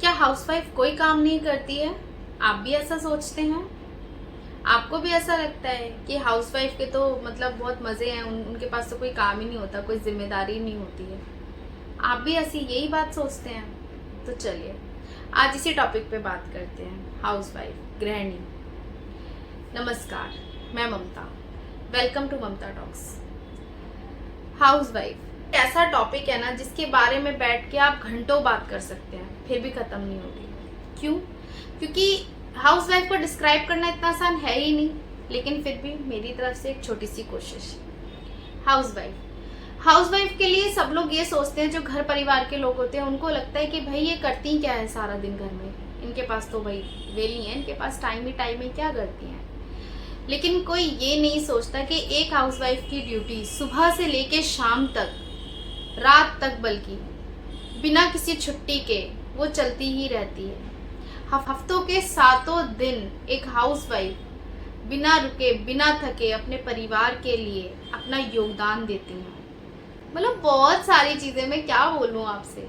क्या हाउसवाइफ कोई काम नहीं करती है? आप भी ऐसा सोचते हैं? आपको भी ऐसा लगता है कि हाउसवाइफ के तो मतलब बहुत मजे हैं, उनके पास तो कोई काम ही नहीं होता, कोई जिम्मेदारी नहीं होती है? आप भी ऐसी यही बात सोचते हैं? तो चलिए आज इसी टॉपिक पे बात करते हैं, हाउसवाइफ, गृहिणी। नमस्कार, मैं Mamta. Welcome to Mamta talks. Housewife ऐसा टॉपिक है ना जिसके बारे में बैठ के आप घंटों बात कर सकते हैं, फिर भी खत्म नहीं होगी। क्यों? क्योंकि हाउसवाइफ को डिस्क्राइब करना इतना आसान है ही नहीं। लेकिन फिर भी मेरी तरफ से एक छोटी सी कोशिश। हाउसवाइफ हाउसवाइफ के लिए सब लोग ये सोचते हैं, जो घर परिवार के लोग होते हैं उनको लगता है कि भाई ये करती क्या है सारा दिन घर में, इनके पास तो भाई वेली है, इनके पास टाइम ही क्या करती हैं। लेकिन कोई ये नहीं सोचता कि एक हाउसवाइफ की ड्यूटी सुबह से लेके शाम तक, रात तक, बल्कि बिना किसी छुट्टी के वो चलती ही रहती है। हफ्तों के 7 दिन एक हाउसवाइफ बिना रुके बिना थके अपने परिवार के लिए अपना योगदान देती है। मतलब बहुत सारी चीजें, मैं क्या बोलूं आपसे,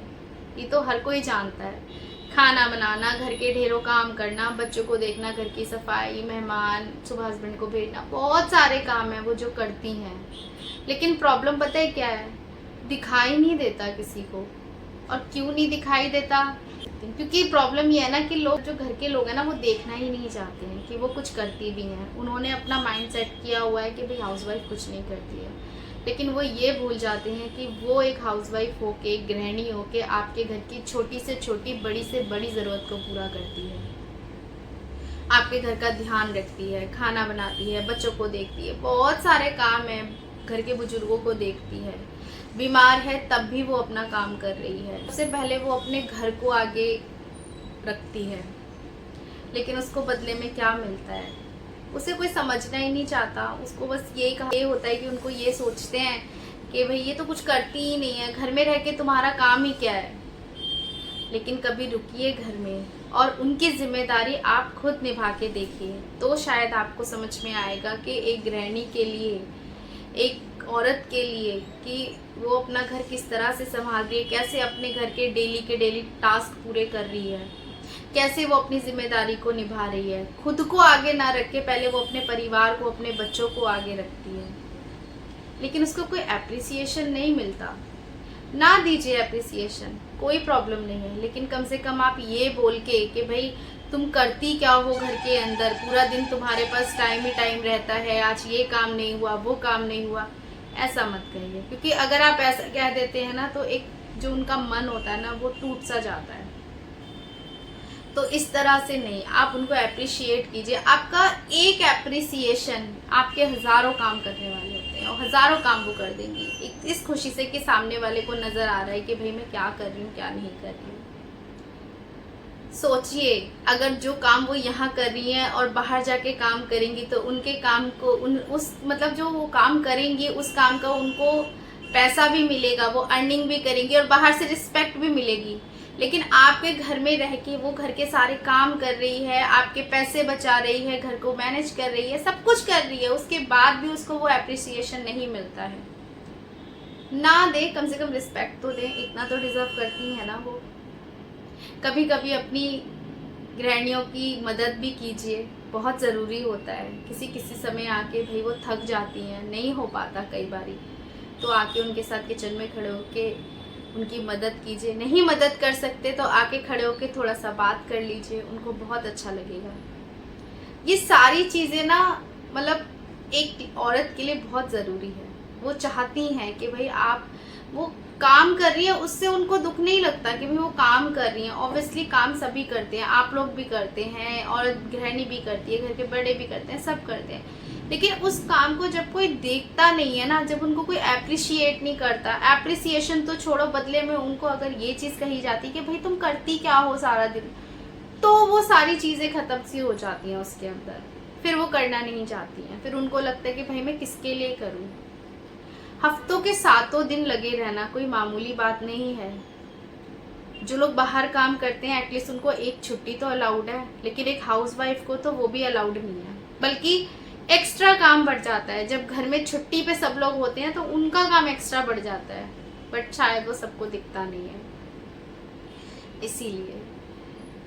ये तो हर कोई जानता है। खाना बनाना, घर के ढेरों काम करना, बच्चों को देखना, घर की सफाई, मेहमान, सुबह हस्बैंड को भेजना, बहुत सारे काम हैं वो जो करती हैं। लेकिन प्रॉब्लम पता है क्या है? दिखाई नहीं देता किसी को। और क्यों नहीं दिखाई देता? क्योंकि प्रॉब्लम ये है ना कि लोग, जो घर के लोग हैं ना, वो देखना ही नहीं चाहते हैं कि वो कुछ करती भी हैं। उन्होंने अपना माइंड सेट किया हुआ है कि भाई हाउसवाइफ कुछ नहीं करती है। लेकिन वो ये भूल जाते हैं कि वो एक हाउसवाइफ होके, गृहिणी होके आपके घर की छोटी से छोटी, बड़ी से बड़ी ज़रूरत को पूरा करती है। आपके घर का ध्यान रखती है, खाना बनाती है, बच्चों को देखती है, बहुत सारे काम है, घर के बुजुर्गों को देखती है। बीमार है तब भी वो अपना काम कर रही है। सबसे पहले वो अपने घर को आगे रखती है। लेकिन उसको बदले में क्या मिलता है? उसे कोई समझना ही नहीं चाहता। उसको बस ये होता है कि उनको ये सोचते हैं कि भाई ये तो कुछ करती ही नहीं है, घर में रह के तुम्हारा काम ही क्या है। लेकिन कभी रुकिए घर में और उनकी जिम्मेदारी आप खुद निभा के देखिए, तो शायद आपको समझ में आएगा कि एक गृहिणी के लिए, एक औरत के लिए, कि वो अपना घर किस तरह से संभाल रही है, कैसे अपने घर के डेली टास्क पूरे कर रही है, कैसे वो अपनी जिम्मेदारी को निभा रही है। खुद को आगे ना रख के पहले वो अपने परिवार को, अपने बच्चों को आगे रखती है। लेकिन उसको कोई एप्रिसिएशन नहीं मिलता। ना दीजिए एप्रिसिएशन, कोई प्रॉब्लम नहीं है, लेकिन कम से कम आप ये बोल के कि भाई तुम करती क्या हो घर के अंदर, पूरा दिन तुम्हारे पास टाइम ही टाइम रहता है, आज ये काम नहीं हुआ, वो काम नहीं हुआ, ऐसा मत कहिए। क्योंकि अगर आप ऐसा कह देते हैं ना, तो एक जो उनका मन होता है ना, वो टूट सा जाता है। तो इस तरह से नहीं, आप उनको अप्रिशिएट कीजिए। आपका एक एप्रिसिएशन आपके हजारों काम करने वाले होते हैं, और हजारों काम वो कर देंगी इस खुशी से कि सामने वाले को नजर आ रहा है कि भाई मैं क्या कर रही हूँ, क्या नहीं कर रही हूँ। सोचिए, अगर जो काम वो यहाँ कर रही हैं और बाहर जाके काम करेंगी, तो उनके काम को मतलब जो वो काम करेंगी उस काम का उनको पैसा भी मिलेगा, वो अर्निंग भी करेंगी और बाहर से रिस्पेक्ट भी मिलेगी। लेकिन आपके घर में रह के वो घर के सारे काम कर रही है, आपके पैसे बचा रही है, घर को मैनेज कर रही है, सब कुछ कर रही है, उसके बाद भी उसको वो एप्रिसिएशन नहीं मिलता है। ना दे, कम से कम रिस्पेक्ट तो दे, इतना तो डिजर्व करती है ना वो। कभी कभी अपनी गृहिणियों की मदद भी कीजिए, बहुत ज़रूरी होता है। किसी किसी समय आके भाई वो थक जाती हैं, नहीं हो पाता कई बारी, तो आके उनके साथ किचन में खड़े होके उनकी मदद कीजिए। नहीं मदद कर सकते तो आके खड़े होके थोड़ा सा बात कर लीजिए, उनको बहुत अच्छा लगेगा। ये सारी चीज़ें ना, मतलब एक औरत के लिए बहुत ज़रूरी है। वो चाहती हैं कि भाई आप, वो काम कर रही है उससे उनको दुख नहीं लगता कि भाई वो काम कर रही हैं। ऑब्वियसली काम सभी करते हैं, आप लोग भी करते हैं, और गृहिणी भी करती है, घर के बड़े भी करते हैं, सब करते हैं। लेकिन उस काम को जब कोई देखता नहीं है ना, जब उनको कोई एप्रिशिएट नहीं करता, एप्रिसिएशन तो छोड़ो, बदले में उनको अगर ये चीज़ कही जाती कि भाई तुम करती क्या हो सारा दिन, तो वो सारी चीज़ें ख़त्म सी हो जाती हैं उसके अंदर। फिर वो करना नहीं चाहती हैं, फिर उनको लगता है कि भाई मैं किसके लिए करूँ। हफ्तों के 7 दिन लगे रहना कोई मामूली बात नहीं है। जो लोग बाहर काम करते हैं एटलीस्ट उनको एक छुट्टी तो अलाउड है, लेकिन एक हाउसवाइफ को तो वो भी अलाउड नहीं है, बल्कि एक्स्ट्रा काम बढ़ जाता है। जब घर में छुट्टी पे सब लोग होते हैं तो उनका काम एक्स्ट्रा बढ़ जाता है, बट शायद वो सबको दिखता नहीं है। इसीलिए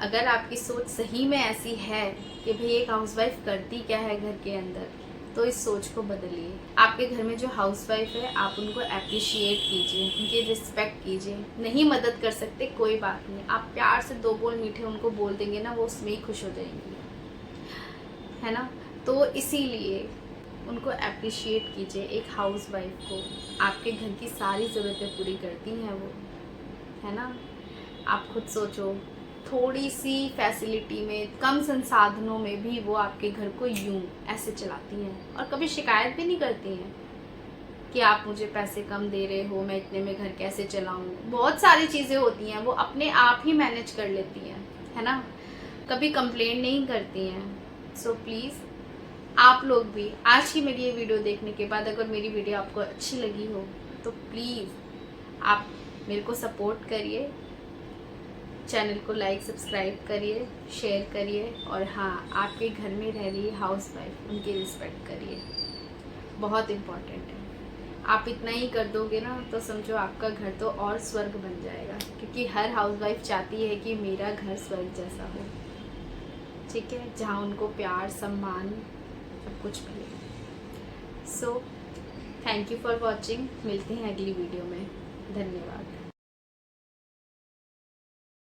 अगर आपकी सोच सही में ऐसी है कि भाई एक हाउसवाइफ करती क्या है घर के अंदर, तो इस सोच को बदलिए। आपके घर में जो हाउसवाइफ है आप उनको अप्रिशिएट कीजिए, उनकी रिस्पेक्ट कीजिए। नहीं मदद कर सकते कोई बात नहीं, आप प्यार से 2 बोल मीठे उनको बोल देंगे ना, वो उसमें ही खुश हो जाएंगी, है ना। तो इसीलिए उनको अप्रिशिएट कीजिए। एक हाउसवाइफ को आपके घर की सारी ज़रूरतें पूरी करती हैं वो, है ना। आप खुद सोचो, थोड़ी सी फैसिलिटी में, कम संसाधनों में भी वो आपके घर को यूं ऐसे चलाती हैं और कभी शिकायत भी नहीं करती हैं कि आप मुझे पैसे कम दे रहे हो, मैं इतने में घर कैसे चलाऊं। बहुत सारी चीज़ें होती हैं वो अपने आप ही मैनेज कर लेती हैं, है ना। कभी कंप्लेंट नहीं करती हैं। सो प्लीज़ आप लोग भी आज की मेरी ये वीडियो देखने के बाद अगर मेरी वीडियो आपको अच्छी लगी हो तो प्लीज़ आप मेरे को सपोर्ट करिए, चैनल को लाइक सब्सक्राइब करिए, शेयर करिए, और हाँ, आपके घर में रह रही हाउसवाइफ उनकी रिस्पेक्ट करिए, बहुत इम्पॉर्टेंट है। आप इतना ही कर दोगे ना तो समझो आपका घर तो और स्वर्ग बन जाएगा, क्योंकि हर हाउसवाइफ चाहती है कि मेरा घर स्वर्ग जैसा हो, ठीक है, जहाँ उनको प्यार सम्मान सब कुछ मिले। So thank you for watching, मिलते हैं अगली वीडियो में, धन्यवाद।